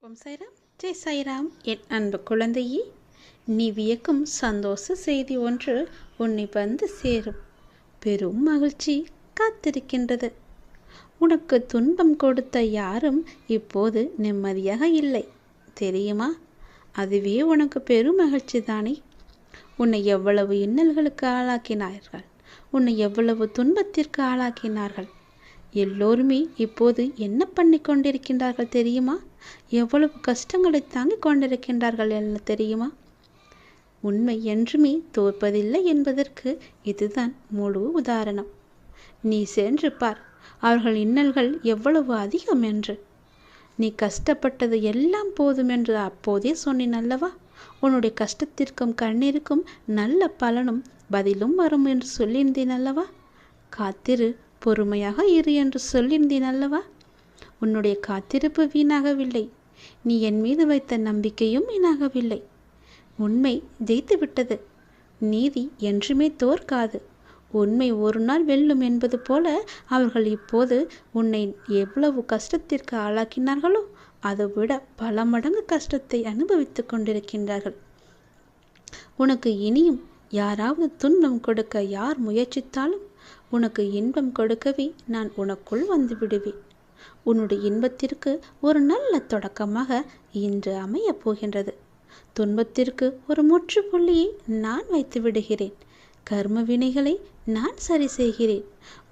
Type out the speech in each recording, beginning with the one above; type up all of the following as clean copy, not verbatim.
ஓம் சாய்ராம், ஜெய் சாய்ராம். என் அன்பு குழந்தையே, நீ வியக்கும் சந்தோஷ செய்தி ஒன்று உன்னை வந்து சேரும். பெரும் மகிழ்ச்சி காத்திருக்கின்றது. உனக்கு துன்பம் கொடுத்த யாரும் இப்போது நிம்மதியாக இல்லை தெரியுமா? அதுவே உனக்கு பெரும் மகிழ்ச்சி தானே. உன்னை எவ்வளவு இன்னல்களுக்கு ஆளாக்கினார்கள், உன்னை எவ்வளவு துன்பத்திற்கு ஆளாக்கினார்கள். எல்லோருமே இப்போது என்ன பண்ணி கொண்டிருக்கின்றார்கள் தெரியுமா? எவ்வளவு கஷ்டங்களை தாங்கிக் கொண்டிருக்கின்றார்கள் என்ன தெரியுமா? உண்மை என்றுமே தோற்பதில்லை என்பதற்கு இதுதான் முழு உதாரணம். நீ சென்று பார், அவர்கள் இன்னல்கள் எவ்வளவு அதிகம் என்று. நீ கஷ்டப்பட்டது எல்லாம் போதும் என்று அப்போதே சொன்னேன் அல்லவா? உன்னுடைய கஷ்டத்திற்கும் கண்ணீருக்கும் நல்ல பலனும் பதிலும் வரும் என்று சொல்லியிருந்தேன் அல்லவா? காத்திரு, பொறுமையாக இரு என்று சொல்லியிருந்தேன் அல்லவா? உன்னுடைய காத்திருப்பு வீணாகவில்லை. நீ என் மீது வைத்த நம்பிக்கையும் வீணாகவில்லை. உண்மை ஜெயித்து விட்டது. நீதி என்றுமே தோற்காது. உண்மை ஒரு நாள் வெல்லும் என்பது போல அவர்கள் இப்போது உன்னை எவ்வளவு கஷ்டத்திற்கு ஆளாக்கினார்களோ அதை விட பல மடங்கு கஷ்டத்தை அனுபவித்துக் கொண்டிருக்கின்றார்கள். உனக்கு இனியும் யாராவது துன்பம் கொடுக்க யார் முயற்சித்தாலும் உனக்கு இன்பம் கொடுக்கவே நான் உனக்குள் வந்து விடுவேன். உன்னுடைய இன்பத்திற்கு ஒரு நல்ல தொடக்கமாக இன்று அமையப் போகின்றது. துன்பத்திற்கு ஒரு முற்றுப்புள்ளியை நான் வைத்து விடுகிறேன். கர்ம வினைகளை நான் சரி செய்கிறேன்.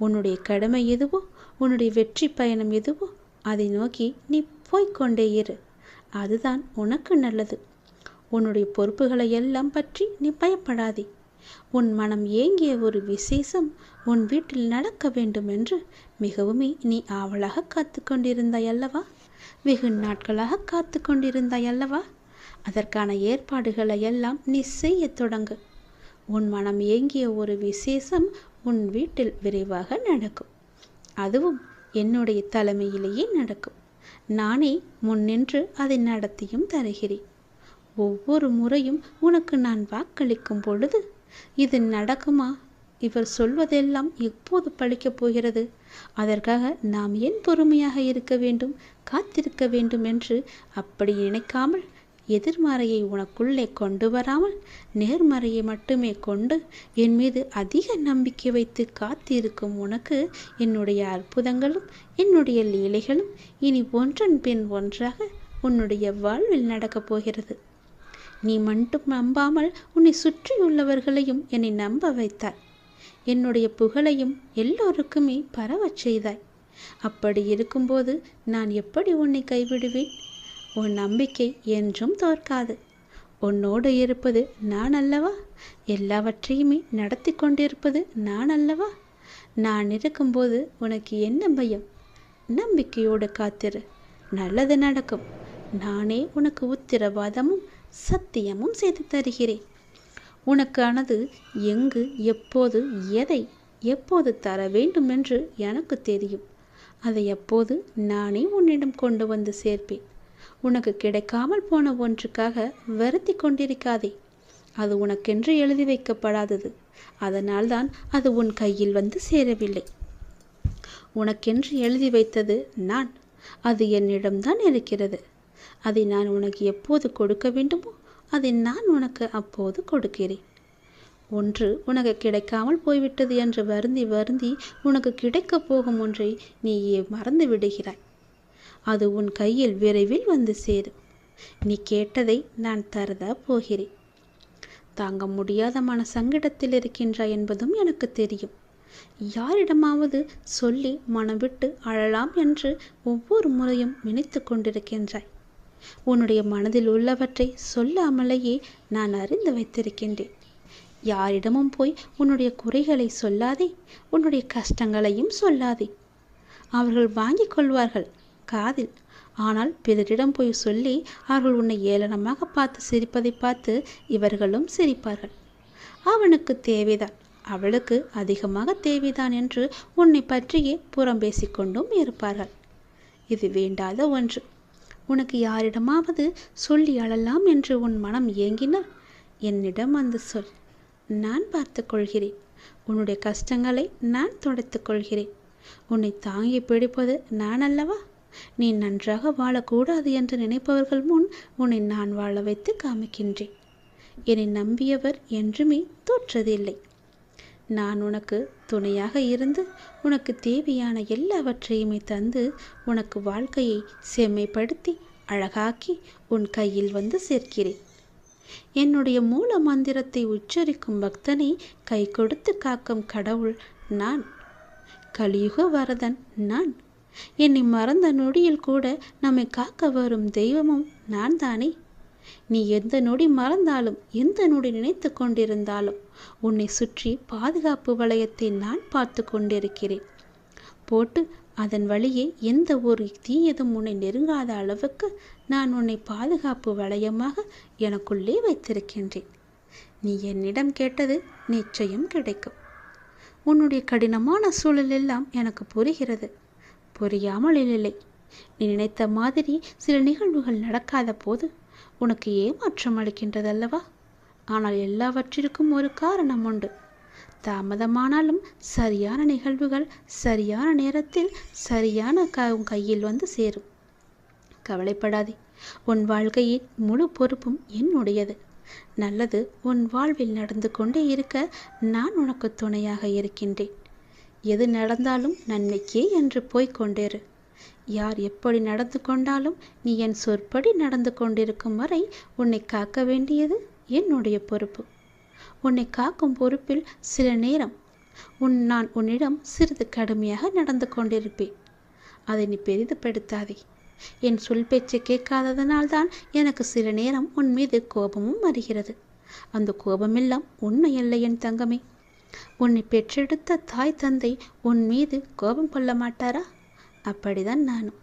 உன்னுடைய கடமை எதுவோ, உன்னுடைய வெற்றி பயணம் எதுவோ அதை நோக்கி நீ போய்கொண்டே இரு. அதுதான் உனக்கு நல்லது. உன்னுடைய பொறுப்புகளை எல்லாம் பற்றி நீ பயப்படாதே. உன் மனம் ஏங்கிய ஒரு விசேஷம் உன் வீட்டில் நடக்க வேண்டும் என்று மிகவுமே நீ ஆவலாக காத்து கொண்டிருந்தாய் அல்லவா? வெகு நாட்களாக காத்து கொண்டிருந்தாய் அல்லவா? அதற்கான ஏற்பாடுகளை எல்லாம் நீ செய்ய தொடங்கு. உன் மனம் ஏங்கிய ஒரு விசேஷம் உன் வீட்டில் விரைவாக நடக்கும். அதுவும் என்னுடைய தலைமையிலேயே நடக்கும். நானே முன்னின்று அதை நடத்தியும் தருகிறேன். ஒவ்வொரு முறையும் உனக்கு நான் வாக்களிக்கும் பொழுது இது நடக்குமா, இவர் சொல்வதெல்லாம் எப்போது பழிக்கப் போகிறது, அதற்காக நாம் ஏன் பொறுமையாக இருக்க வேண்டும், காத்திருக்க வேண்டும் என்று அப்படி நினைக்காமல், எதிர்மறையை உனக்குள்ளே கொண்டு வராமல் நேர்மறையை மட்டுமே கொண்டு என் மீது அதிக நம்பிக்கை வைத்து காத்திருக்கும் உனக்கு என்னுடைய அற்புதங்களும் என்னுடைய லீலைகளும் இனி ஒன்றன் பின் ஒன்றாக உன்னுடைய வாழ்வில் நடக்கப் போகிறது. நீ மட்டும் நம்பாமல் உன்னை சுற்றியுள்ளவர்களையும் என்னை நம்ப வைத்தாய். என்னுடைய புகழையும் எல்லோருக்குமே பரவச் செய்தாய். அப்படி இருக்கும்போது நான் எப்படி உன்னை கைவிடுவேன்? உன் நம்பிக்கை என்றும் தோற்காது. உன்னோடு இருப்பது நான் அல்லவா? எல்லாவற்றையுமே நடத்தி கொண்டிருப்பது நான் அல்லவா? நான் இருக்கும்போது உனக்கு என்ன பயம்? நம்பிக்கையோடு காத்திரு, நல்லது நடக்கும். நானே உனக்கு உத்திரவாதமும் சத்தியமும் செய்து தருகிறேன். உனக்கானது எங்கு, எப்போது, எதை எப்போது தர வேண்டும் என்று எனக்கு தெரியும். அதை எப்போது நானே உன்னிடம் கொண்டு வந்து சேர்ப்பேன். உனக்கு கிடைக்காமல் போன ஒன்றுக்காக வருத்தி கொண்டிருக்காதே. அது உனக்கென்று எழுதி வைக்கப்படாதது. அதனால்தான் அது உன் கையில் வந்து சேரவில்லை. உனக்கென்று எழுதி வைத்தது நான். அது என்னிடம்தான் இருக்கிறது. அதை நான் உனக்கு எப்போது கொடுக்க வேண்டுமோ அதை நான் உனக்கு அப்போது கொடுக்கிறேன். ஒன்று உனக்கு கிடைக்காமல் போய்விட்டது என்று வருந்தி வருந்தி உனக்கு கிடைக்கப் போகும் ஒன்றை நீயே மறந்து விடுகிறாய். அது உன் கையில் விரைவில் வந்து சேரும். நீ கேட்டதை நான் தரதா போகிறேன். தாங்க முடியாத மன சங்கடத்தில் இருக்கின்றாய் என்பதும் எனக்கு தெரியும். யாரிடமாவது சொல்லி மனம் விட்டு அழலாம் என்று ஒவ்வொரு முறையும் நினைத்து கொண்டிருக்கின்றாய். உன்னுடைய மனதில் உள்ளவற்றை சொல்லாமலேயே நான் அறிந்து வைத்திருக்கின்றேன். யாரிடமும் போய் உன்னுடைய குறைகளை சொல்லாதே, உன்னுடைய கஷ்டங்களையும் சொல்லாதே. அவர்கள் வாங்கிக் கொள்வார்கள் காதில். ஆனால் பிறரிடம் போய் சொல்லி அவர்கள் உன்னை ஏளனமாக பார்த்து சிரிப்பதை பார்த்து இவர்களும் சிரிப்பார்கள். அவனுக்கு தேவைதான், அவளுக்கு அதிகமாக தேவைதான் என்று உன்னை பற்றியே புறம் பேசிக்கொண்டும் இருப்பார்கள். இது வேண்டாத ஒன்று. உனக்கு யாரிடமாவது சொல்லி அழலாம் என்று உன் மனம் ஏங்கினால் என்னிடம் வந்து சொல். நான் பார்த்து கொள்கிறேன். உன்னுடைய கஷ்டங்களை நான் துடைத்துக் கொள்கிறேன். உன்னை தாங்கி பிடிப்பது நான் அல்லவா? நீ நன்றாக வாழக்கூடாது என்று நினைப்பவர்கள் முன் உன்னை நான் வாழ வைத்து காமிக்கின்றேன். என்னை நம்பியவர் என்றுமே தோற்றதில்லை. நான் உனக்கு துணையாக இருந்து உனக்கு தேவையான எல்லாவற்றையுமே தந்து உனக்கு வாழ்க்கையை செம்மைப்படுத்தி அழகாக்கி உன் கையில் வந்து சேர்க்கிறேன். என்னுடைய மூல மந்திரத்தை உச்சரிக்கும் பக்தனை கை கொடுத்து காக்கும் கடவுள் நான். கலியுக வரதன் நான். என்னை மறந்த நொடியில் கூட நம்மை காக்க வரும் தெய்வமும் நான் தானே. நீ எந்த நொடி மறந்தாலும் எந்த நொடி நினைத்து கொண்டிருந்தாலும் உன்னை சுற்றி பாதுகாப்பு வளையத்தை நான் பார்த்து கொண்டிருக்கிறேன். போட்டு அதன் வழியே எந்த ஒரு தீயதும் உன்னை நெருங்காத அளவுக்கு நான் உன்னை பாதுகாப்பு வளையமாக எனக்குள்ளே வைத்திருக்கின்றேன். நீ என்னிடம் கேட்டது நிச்சயம் கிடைக்கும். உன்னுடைய கடினமான சூழல் எல்லாம் எனக்கு புரிகிறது. புரியாமல் இல்லை. நீ நினைத்த மாதிரி சில நிகழ்வுகள் நடக்காத போது உனக்கு ஏமாற்றம் அளிக்கின்றதல்லவா? ஆனால் எல்லாவற்றிற்கும் ஒரு காரணம் உண்டு. தாமதமானாலும் சரியான நிகழ்வுகள் சரியான நேரத்தில் சரியான கையில் வந்து சேரும். கவலைப்படாதே. உன் வாழ்க்கையின் முழு பொறுப்பும் என்னுடையது. நல்லது உன் வாழ்வில் நடந்து கொண்டே இருக்க நான் உனக்கு துணையாக இருக்கின்றேன். எது நடந்தாலும் நன்மைக்கே என்று போய்கொண்டேரு. யார் எப்படி நடந்து கொண்டாலும் நீ என் சொற்படி நடந்து கொண்டிருக்கும் வரை உன்னை காக்க வேண்டியது என்னுடைய பொறுப்பு. உன்னை காக்கும் பொறுப்பில் சில நேரம் நான் உன்னிடம் சிறிது கடுமையாக நடந்து கொண்டிருப்பேன். அதை நீ பெரிதுபடுத்தாதே. என் சொல் பேச்சை கேட்காததனால்தான் எனக்கு சில நேரம் உன் மீது கோபமும் வருகிறது. அந்த கோபமெல்லாம் உண்மையல்ல என் தங்கமே. உன்னை பெற்றெடுத்த தாய் தந்தை உன் மீது கோபம் கொள்ள மாட்டாரா? அப்படிதான் நானும்.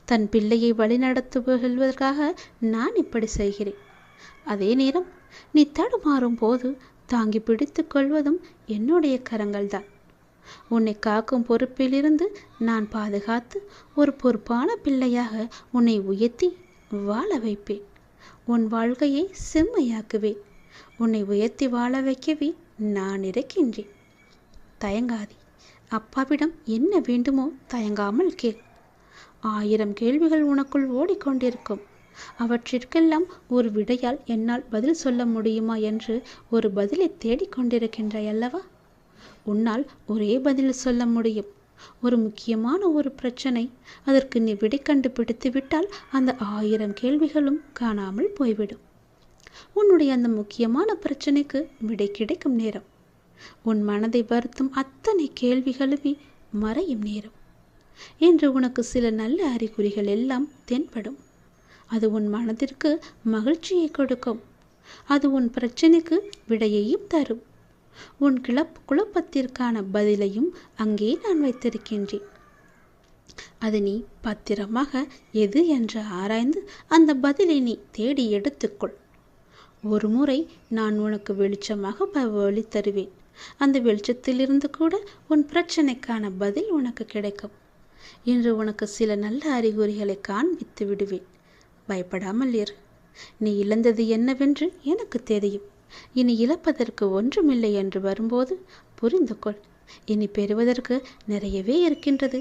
தன் பிள்ளையை வழிநடத்துவதற்காக நான் இப்படி செய்கிறேன். அதே நேரம் நீ தடுமாறும் போது தாங்கி பிடித்து கொள்வதும் என்னுடைய கரங்கள்தான். உன்னை காக்கும் பொறுப்பிலிருந்து நான் பாதுகாத்து ஒரு பொறுப்பான பிள்ளையாக உன்னை உயர்த்தி வாழ வைப்பேன். உன் வாழ்க்கையை செம்மையாக்குவேன். உன்னை உயர்த்தி வாழ வைக்கவே நான் இருக்கின்றேன். தயங்காதே. அப்பாவிடம் என்ன வேண்டுமோ தயங்காமல் கேள். 1000 கேள்விகள் உனக்குள் ஓடிக்கொண்டிருக்கும். அவற்றிற்கெல்லாம் ஒரு விடையால் என்னால் பதில் சொல்ல முடியுமா என்று ஒரு பதிலை தேடிக்கொண்டிருக்கின்றாய் அல்லவா? உன்னால் ஒரே பதில் சொல்ல முடியும். ஒரு முக்கியமான ஒரு பிரச்சனை, அதற்கு நீ விடை கண்டுபிடித்து விட்டால் அந்த 1000 கேள்விகளும் காணாமல் போய்விடும். உன்னுடைய அந்த முக்கியமான பிரச்சனைக்கு விடை கிடைக்கும் நேரம், உன் மனதை வருத்தும் அத்தனை கேள்விகளுமே மறையும் நேரம் என்று உனக்கு சில நல்ல அறிகுறிகள் எல்லாம் தென்படும். அது உன் மனதிற்கு மகிழ்ச்சியை கொடுக்கும். அது உன் பிரச்சனைக்கு விடையையும் தரும். உன் குழப்பத்திற்கான பதிலையும் அங்கே நான் வைத்திருக்கின்றேன். அது நீ பத்திரமாக எது என்று ஆராய்ந்து அந்த பதிலை நீ தேடி எடுத்துக்கொள். ஒரு முறை நான் உனக்கு வெளிச்சமாக வழி தருவேன். அந்த வெளிச்சத்திலிருந்து கூட உன் பிரச்சனைக்கான பதில் உனக்கு கிடைக்கும். இன்று உனக்கு சில நல்ல அறிகுறிகளை காண்பித்து விடுவேன். பயப்படாமல் இரு. நீ இழந்தது என்னவென்று எனக்கு தெரியும். இனி இழப்பதற்கு ஒன்றுமில்லை என்று வரும்போது புரிந்து கொள். இனி பெறுவதற்கு நிறையவே இருக்கின்றது.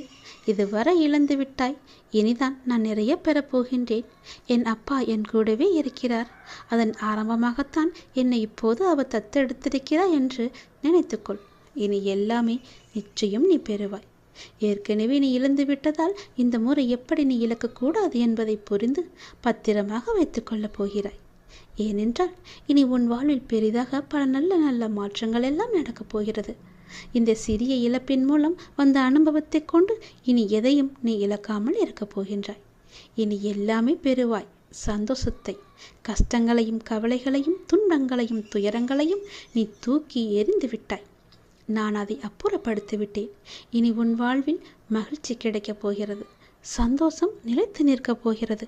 இதுவரை இழந்து விட்டாய். இனிதான் நான் நிறைய பெறப்போகின்றேன். என் அப்பா என் கூடவே இருக்கிறார். அதன் ஆரம்பமாகத்தான் என்னை இப்போது அவர் தத்தெடுத்திருக்கிறார் என்று நினைத்துக்கொள். இனி எல்லாமே நிச்சயம் நீ பெறுவாய். ஏற்கனவே நீ இழந்து விட்டதால் இந்த முறை எப்படி நீ இழக்கக்கூடாது என்பதை புரிந்து பத்திரமாக வைத்துக் கொள்ளப் போகிறாய். ஏனென்றால் இனி உன் வாழ்வில் பெரிதாக பல நல்ல நல்ல மாற்றங்கள் எல்லாம் நடக்கப் போகிறது. இந்த சிறிய இழப்பின் மூலம் வந்த அனுபவத்தை கொண்டு இனி எதையும் நீ இழக்காமல் இருக்கப் போகின்றாய். இனி எல்லாமே பெறுவாய். சந்தோஷத்தை, கஷ்டங்களையும் கவலைகளையும் துன்பங்களையும் துயரங்களையும் நீ தூக்கி எறிந்து விட்டாய். நான் அதை அப்புறப்படுத்தி விட்டேன். இனி உன் வாழ்வில் மகிழ்ச்சி கிடைக்கப் போகிறது. சந்தோஷம் நிலைத்து நிற்கப் போகிறது.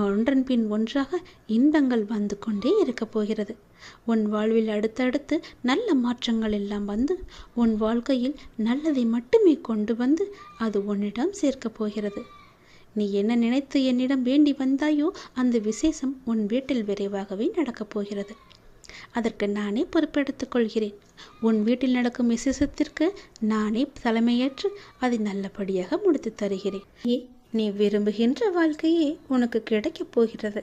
ஒன்றன் பின் ஒன்றாக இன்பங்கள் வந்து கொண்டே இருக்கப் போகிறது. உன் வாழ்வில் அடுத்தடுத்து நல்ல மாற்றங்கள் எல்லாம் வந்து உன் வாழ்க்கையில் நல்லதை மட்டுமே கொண்டு வந்து அது உன்னிடம் சேர்க்கப் போகிறது. நீ என்ன நினைத்து என்னிடம் வேண்டி வந்தாயோ அந்த விசேஷம் உன் வீட்டில் விரைவாகவே நடக்கப் போகிறது. அதற்கு நானே பொறுப்பெடுத்துக் கொள்கிறேன். உன் வீட்டில் நடக்கும் விசேஷத்திற்கு நானே தலைமையேற்று அதை நல்லபடியாக முடித்து தருகிறேன். நீ விரும்புகின்ற வாழ்க்கையே உனக்கு கிடைக்கப் போகிறது.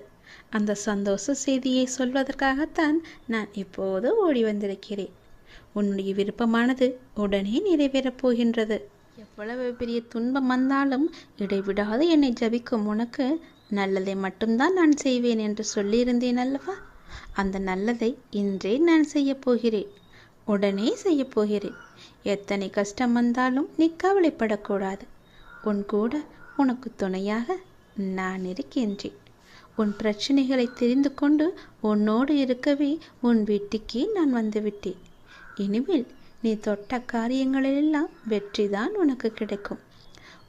அந்த சந்தோஷ செய்தியை சொல்வதற்காகத்தான் நான் இப்போது ஓடி வந்திருக்கிறேன். உன்னுடைய விருப்பமானது உடனே நிறைவேறப் போகின்றது. எவ்வளவு பெரிய துன்பம் வந்தாலும் இடைவிடாது என்னை ஜபிக்கும் உனக்கு நல்லதை மட்டும்தான் நான் செய்வேன் என்று சொல்லியிருந்தேன் அல்லவா? அந்த நல்லதை இன்றே நான் செய்யப் போகிறேன். உடனே செய்யப் போகிறேன். எத்தனை கஷ்டம் வந்தாலும் நீ கவலைப்படக்கூடாது. உன் கூட உனக்கு துணையாக நான் இருக்கின்றேன். உன் பிரச்சனைகளை தெரிந்து கொண்டு உன்னோடு இருக்கவே உன் வீட்டுக்கே நான் வந்துவிட்டேன். இனிமேல் நீ தொட்ட காரியங்களிலெல்லாம் வெற்றிதான் உனக்கு கிடைக்கும்.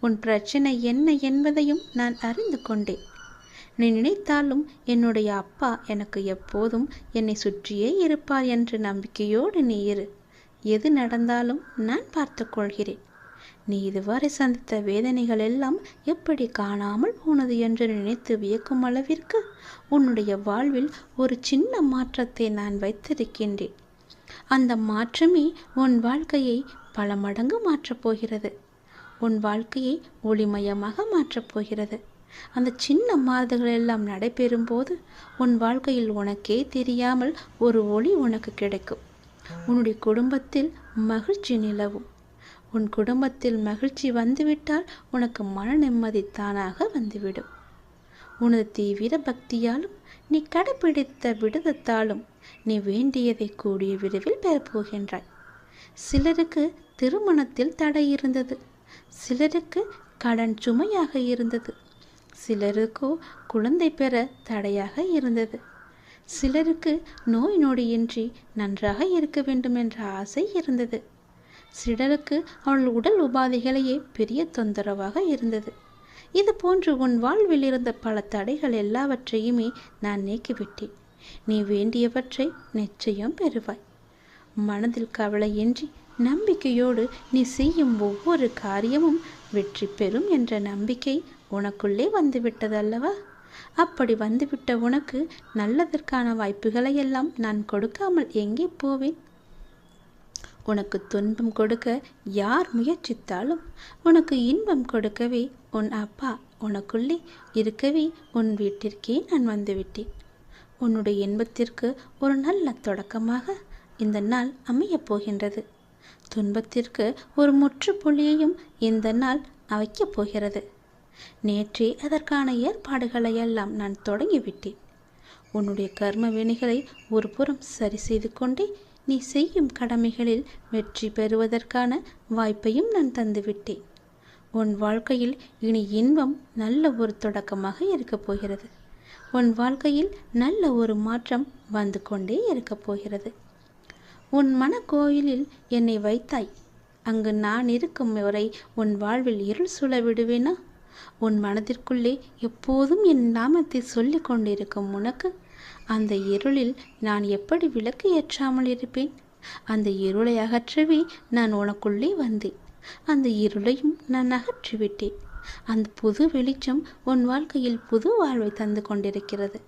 உன் பிரச்சனை என்ன என்பதையும் நான் அறிந்து கொண்டேன். நீ நினைத்தாலும் என்னுடைய அப்பா எனக்கு எப்போதும் என்னை சுற்றியே இருப்பார் என்ற நம்பிக்கையோடு நீ இரு. எது நடந்தாலும் நான் பார்த்து கொள்கிறேன். நீ இதுவரை சந்தித்த வேதனைகள் எல்லாம் எப்படி காணாமல் போனது என்று நினைத்து வியக்கும் அளவிற்கு உன்னுடைய வாழ்வில் ஒரு சின்ன மாற்றத்தை நான் வைத்திருக்கின்றேன். அந்த மாற்றமே உன் வாழ்க்கையை பல மடங்கு மாற்றப் போகிறது. உன் வாழ்க்கையை ஒளிமயமாக மாற்றப் போகிறது. அந்த சின்ன மாறுதல்கள் எல்லாம் நடைபெறும் போது உன் வாழ்க்கையில் உனக்கே தெரியாமல் ஒரு ஒளி உனக்கு கிடைக்கும். உன்னுடைய குடும்பத்தில் மகிழ்ச்சி நிலவும். உன் குடும்பத்தில் மகிழ்ச்சி வந்துவிட்டால் உனக்கு மன நிம்மதி தானாக வந்துவிடும். உனது தீவிர பக்தியாலும் நீ கடைபிடித்த விடதத்தாலும் நீ வேண்டியதை கூடிய விரைவில் பெறப்போகின்றாய். சிலருக்கு திருமணத்தில் தடை இருந்தது. சிலருக்கு கடன் சுமையாக இருந்தது. சிலருக்கோ குழந்தை பெற தடையாக இருந்தது. சிலருக்கு நோய் நொடியின்றி நன்றாக இருக்க வேண்டும் என்ற ஆசை இருந்தது. சிலருக்கு அவள் உடல் உபாதைகளையே பெரிய தொந்தரவாக இருந்தது. இது போன்று உன் வாழ்வில் இருந்த பல தடைகள் எல்லாவற்றையுமே நான் நீக்கிவிட்டேன். நீ வேண்டியவற்றை நிச்சயம் பெறுவாய். மனதில் கவலையின்றி நம்பிக்கையோடு நீ செய்யும் ஒவ்வொரு காரியமும் வெற்றி பெறும் என்ற நம்பிக்கை உனக்குள்ளே வந்துவிட்டதல்லவா? அப்படி வந்துவிட்ட உனக்கு நல்லதற்கான வாய்ப்புகளை எல்லாம் நான் கொடுக்காமல் எங்கே போவேன்? உனக்கு துன்பம் கொடுக்க யார் முயற்சித்தாலும் உனக்கு இன்பம் கொடுக்கவே உன் அப்பா உனக்குள்ளே இருக்கவே உன் வீட்டிற்கே நான் வந்துவிட்டேன். உன்னுடைய இன்பத்திற்கு ஒரு நல்ல தொடக்கமாக இந்த நாள் அமையப் போகின்றது. துன்பத்திற்கு ஒரு முற்றுப்புள்ளியையும் இந்த நாள் வைக்கப் போகிறது. நேற்றே அதற்கான ஏற்பாடுகளை எல்லாம் நான் தொடங்கிவிட்டேன். உன்னுடைய கர்ம வினைகளை ஒரு புறம் சரி செய்து கொண்டே நீ செய்யும் கடமைகளில் வெற்றி பெறுவதற்கான வாய்ப்பையும் நான் தந்துவிட்டேன். உன் வாழ்க்கையில் இனி இன்பம் நல்ல ஒரு தொடக்கமாக இருக்கப் போகிறது. உன் வாழ்க்கையில் நல்ல ஒரு மாற்றம் வந்து கொண்டே இருக்கப் போகிறது. உன் மனக்கோயிலில் என்னை வைத்தாய். அங்கு நான் இருக்கும் வரை உன் வாழ்வில் இருள் சூழ விடுவேனா? உன் மனதிற்குள்ளே எப்போதும் என் நாமத்தை சொல்லிக் கொண்டிருக்கும் உனக்கு அந்த இருளில் நான் எப்படி விளக்கு ஏற்றாமல் இருப்பேன்? அந்த இருளை அகற்றவே நான் உனக்குள்ளே வந்தேன். அந்த இருளையும் நான் அகற்றிவிட்டேன். அந்த புது வெளிச்சம் உன் வாழ்க்கையில் புது வாழ்வை தந்து கொண்டிருக்கிறது.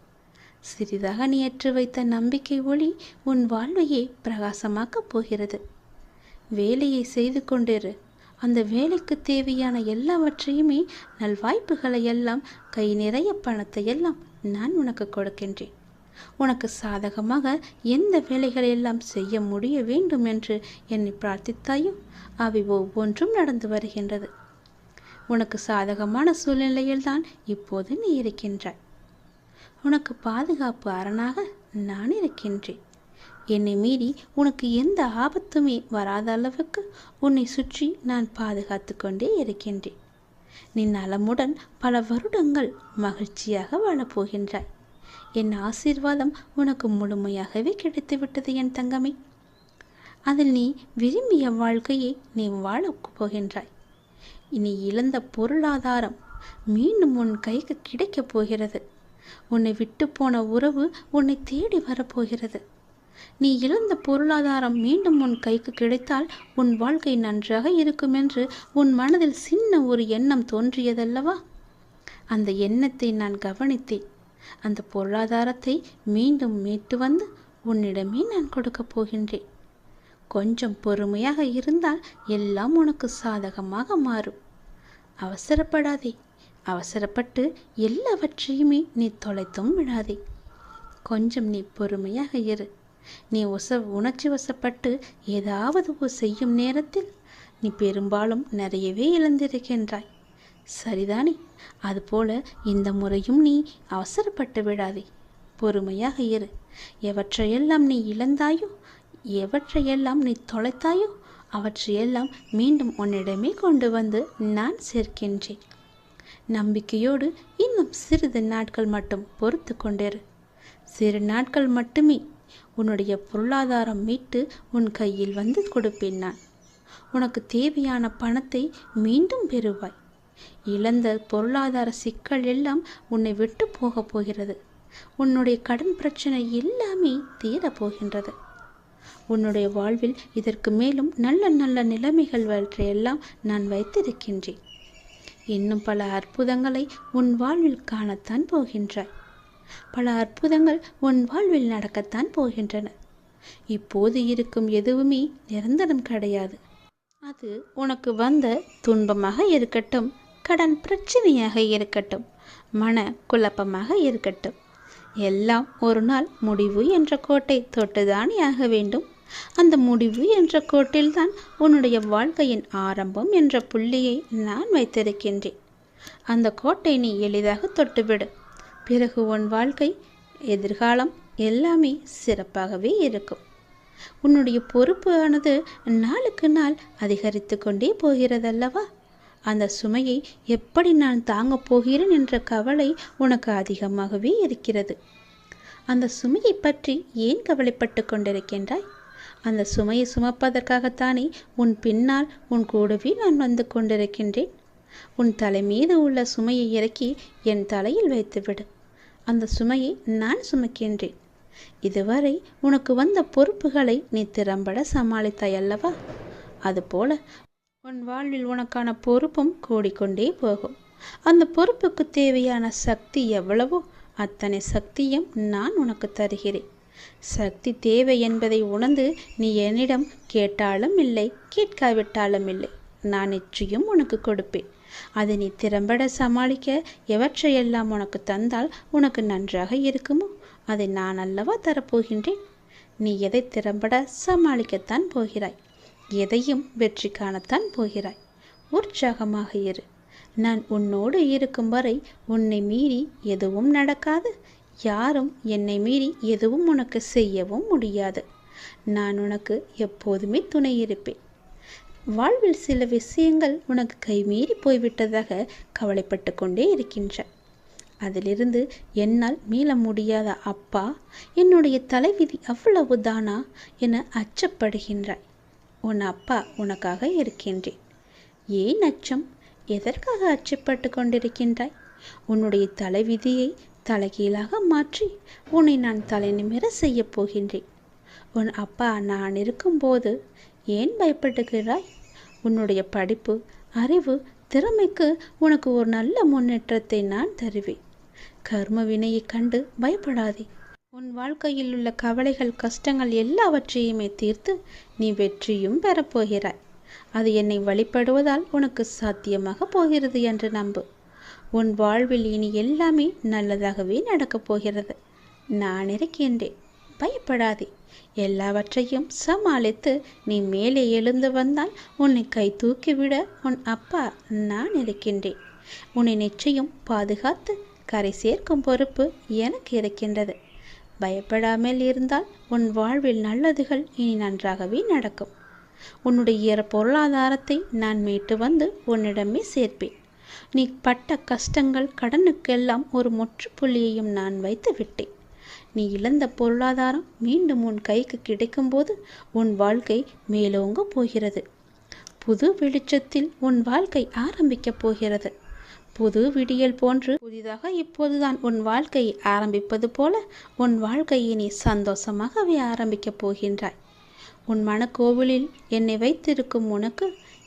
சிறிதாக நீ ஏற்றி வைத்த நம்பிக்கை ஒளி உன் வாழ்வையே பிரகாசமாக்கப் போகிறது. வேலையை செய்து கொண்டிரு. அந்த வேலைக்கு தேவையான எல்லாவற்றையுமே நல்வாய்ப்புகளை எல்லாம் கை நிறைய பணத்தை எல்லாம் நான் உனக்கு கொடுக்கின்றேன். உனக்கு சாதகமாக எந்த வேலைகளை எல்லாம் செய்ய முடிய வேண்டும் என்று என்னை பிரார்த்தித்தாயோ அவை ஒவ்வொன்றும் நடந்து வருகின்றது. உனக்கு சாதகமான சூழ்நிலையில்தான் இப்போது நீ இருக்கின்றாய். உனக்கு பாதுகாப்பு அரணாக நான் இருக்கின்றேன். என்னை மீறி உனக்கு எந்த ஆபத்துமே வராத அளவுக்கு உன்னை சுற்றி நான் பாதுகாத்து கொண்டே இருக்கின்றேன். நீ நலமுடன் பல வருடங்கள் மகிழ்ச்சியாக வாழப்போகின்றாய். என் ஆசீர்வாதம் உனக்கு முழுமையாகவே கிடைத்துவிட்டது என் தங்கமே. அதில் நீ விரும்பிய வாழ்க்கையை நீ வாழப் போகின்றாய். நீ இழந்த பொருளாதாரம் மீண்டும் உன் கைக்கு கிடைக்கப் போகிறது. உன்னை விட்டு போன உறவு உன்னை தேடி வரப்போகிறது. நீ இழந்த பொருளாதாரம் மீண்டும் உன் கைக்கு கிடைத்தால் உன் வாழ்க்கை நன்றாக இருக்கும் என்று உன் மனதில் சின்ன ஒரு எண்ணம் தோன்றியதல்லவா? அந்த எண்ணத்தை நான் கவனித்தேன். அந்த பொருளாதாரத்தை மீண்டும் மீட்டு வந்து உன்னிடமே நான் கொடுக்கப் போகின்றேன். கொஞ்சம் பொறுமையாக இருந்தால் எல்லாம் உனக்கு சாதகமாக மாறும். அவசரப்படாதே. அவசரப்பட்டு எல்லாவற்றையுமே நீ தொலைத்தும் விடாதே. கொஞ்சம் நீ பொறுமையாக இரு. நீ உணர்ச்சி வசப்பட்டு ஏதாவது செய்யும் நேரத்தில் நீ பெரும்பாலும் நிறையவே இழந்திருக்கின்றாய். சரிதானே? அதுபோல இந்த முறையும் நீ அவசரப்பட்டு விடாதே. பொறுமையாக இரு. எவற்றையெல்லாம் நீ இழந்தாயோ, எவற்றையெல்லாம் நீ தொலைத்தாயோ, அவற்றையெல்லாம் மீண்டும் உன்னிடமே கொண்டு வந்து நான் சேர்க்கின்றேன். நம்பிக்கையோடு இன்னும் சிறிது நாட்கள் மட்டும் பொறுத்து கொண்டிரு. சிறு நாட்கள் மட்டுமே உன்னுடைய பொருளாதாரம் மீட்டு உன் கையில் வந்து கொடுப்பேன் நான். உனக்கு தேவையான பணத்தை மீண்டும் பெறுவாய். இழந்த பொருளாதார சிக்கல் எல்லாம் உன்னை விட்டு போக போகிறது. உன்னுடைய கடன் பிரச்சனை எல்லாமே தீரப்போகின்றது. உன்னுடைய வாழ்வில் இதற்கு மேலும் நல்ல நல்ல நிலைமைகள் வற்றையெல்லாம் நான் வைத்திருக்கின்றேன். இன்னும் பல அற்புதங்களை உன் வாழ்வில் காணத்தான் போகின்றாய். பல அற்புதங்கள் உன் வாழ்வில் நடக்கத்தான் போகின்றன. இப்போது இருக்கும் எதுவுமே நிரந்தரம் கிடையாது. அது உனக்கு வந்த துன்பமாக இருக்கட்டும், கடன் பிரச்சனையாக இருக்கட்டும், மன குழப்பமாக இருக்கட்டும், எல்லாம் ஒரு நாள் முடிவு என்ற கோட்டை தொட்டுதானே ஆக வேண்டும். அந்த முடிவு என்ற கோட்டில்தான் உன்னுடைய வாழ்க்கையின் ஆரம்பம் என்ற புள்ளியை நான் வைத்திருக்கின்றேன். அந்த கோட்டை நீ எளிதாக தொட்டுவிடு. பிறகு உன் வாழ்க்கை, எதிர்காலம் எல்லாமே சிறப்பாகவே இருக்கும். உன்னுடைய பொறுப்பு ஆனது நாளுக்கு நாள் அதிகரித்து கொண்டே போகிறதல்லவா? அந்த சுமையை எப்படி நான் தாங்கப் போகிறேன் என்ற கவலை உனக்கு அதிகமாகவே இருக்கிறது. அந்த சுமையை பற்றி ஏன் கவலைப்பட்டு கொண்டிருக்கின்றாய்? அந்த சுமையை சுமப்பதற்காகத்தானே உன் பின்னால் உன் கூடவே நான் வந்து கொண்டிருக்கின்றேன். உன் தலை மீது உள்ள சுமையை இறக்கி என் தலையில் வைத்துவிடு. அந்த சுமையை நான் சுமக்கின்றேன். இதுவரை உனக்கு வந்த பொறுப்புகளை நீ திறம்பட சமாளித்தாய் அல்லவா? அதுபோல உன் வாழ்வில் உனக்கான பொறுப்பும் கூடிக்கொண்டே போகும். அந்த பொறுப்புக்கு தேவையான சக்தி எவ்வளவோ அத்தனை சக்தியும் நான் உனக்கு தருகிறேன். சக்தி தேவை என்பதை உணர்ந்து நீ என்னிடம் கேட்டாலும் இல்லை, கேட்காவிட்டாலும் இல்லை, நான் நிச்சயம் உனக்கு கொடுப்பேன். அதை நீ திறம்பட சமாளிக்க எவற்றையெல்லாம் உனக்கு தந்தால் உனக்கு நன்றாக இருக்குமோ அதை நான் அல்லவா தரப்போகின்றேன். நீ எதை திறம்பட சமாளிக்கத்தான் போகிறாய், எதையும் வெற்றி காணத்தான் போகிறாய். உற்சாகமாக இரு. நான் உன்னோடு இருக்கும் வரை உன்னை மீறி எதுவும் நடக்காது. யாரும் என்னை மீறி எதுவும் உனக்கு செய்யவும் முடியாது. நான் உனக்கு எப்போதுமே துணை இருப்பேன். வாழ்வில் சில விஷயங்கள் உனக்கு கைமீறி போய்விட்டதாக கவலைப்பட்டு கொண்டே இருக்கின்றாய். அதிலிருந்து என்னால் மீள முடியாத அப்பா, என்னுடைய தலைவிதி அவ்வளவு தானா என அச்சப்படுகின்றாய். உன் அப்பா உனக்காக இருக்கின்றேன். ஏன் அச்சம்? எதற்காக அச்சப்பட்டு கொண்டிருக்கின்றாய்? உன்னுடைய தலைவிதியை தலைகீழாக மாற்றி உன்னை நான் தலை நிமிர செய்ய போகின்றேன். உன் அப்பா நான் இருக்கும்போது ஏன் பயப்படுகிறாய்? உன்னுடைய படிப்பு, அறிவு, திறமைக்கு உனக்கு ஒரு நல்ல முன்னேற்றத்தை நான் தருவேன். கர்ம வினையை கண்டு பயப்படாதே. உன் வாழ்க்கையில் உள்ள கவலைகள், கஷ்டங்கள் எல்லாவற்றையுமே தீர்த்து நீ வெற்றியும் பெறப்போகிறாய். அது என்னை வழிபடுவதால் உனக்கு சாத்தியமாக போகிறது என்று நம்பு. உன் வாழ்வில் இனி எல்லாமே நல்லதாகவே நடக்கப் போகிறது. நான் இருக்கின்றேன், பயப்படாதே. எல்லாவற்றையும் சமாளித்து நீ மேலே எழுந்து வந்தால் உன்னை கை தூக்கிவிட உன் அப்பா நான் இருக்கின்றேன். உன்னை நிச்சயம் பாதுகாத்து கரை சேர்க்கும் பொறுப்பு எனக்கு இருக்கின்றது. பயப்படாமல் இருந்தால் உன் வாழ்வில் நல்லதுகள் இனி நன்றாகவே நடக்கும். உன்னுடைய பொருளாதாரத்தை நான் மீட்டு வந்து உன்னிடமே சேர்ப்பேன். நீ பட்ட கஷ்டங்கள், கடனுக்கெல்லாம் ஒரு முற்றுப்புள்ளியையும் நான் வைத்து விட்டேன். நீ இழந்த பொருளாதாரம் மீண்டும் உன் கைக்கு கிடைக்கும்போது உன் வாழ்க்கை மேலோங்க போகிறது. புது வெளிச்சத்தில் உன் வாழ்க்கை ஆரம்பிக்கப் போகிறது. புது விடியல் போன்று புதிதாக இப்போதுதான் உன் வாழ்க்கையை ஆரம்பிப்பது போல உன் வாழ்க்கையை நீ சந்தோஷமாகவே ஆரம்பிக்கப் போகின்றாய். உன் மனக்கோவிலில் என்னை வைத்திருக்கும் உனக்கு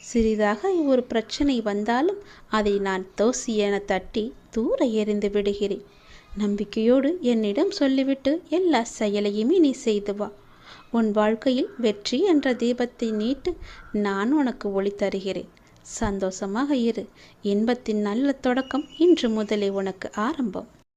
சிறிதாக ஒரு பிரச்சனை வந்தாலும் அதை நான் தோசி என தட்டி தூர எறிந்து விடுகிறேன். நம்பிக்கையோடு என்னிடம் சொல்லிவிட்டு எல்லா செயலையுமே நீ செய்து வா. உன் வாழ்க்கையில் வெற்றி என்ற தீபத்தை நீட்டு நான் உனக்கு ஒளி தருகிறேன். சந்தோஷமாக இரு. இன்பத்தின் நல்ல தொடக்கம் இன்று முதலே உனக்கு ஆரம்பம்.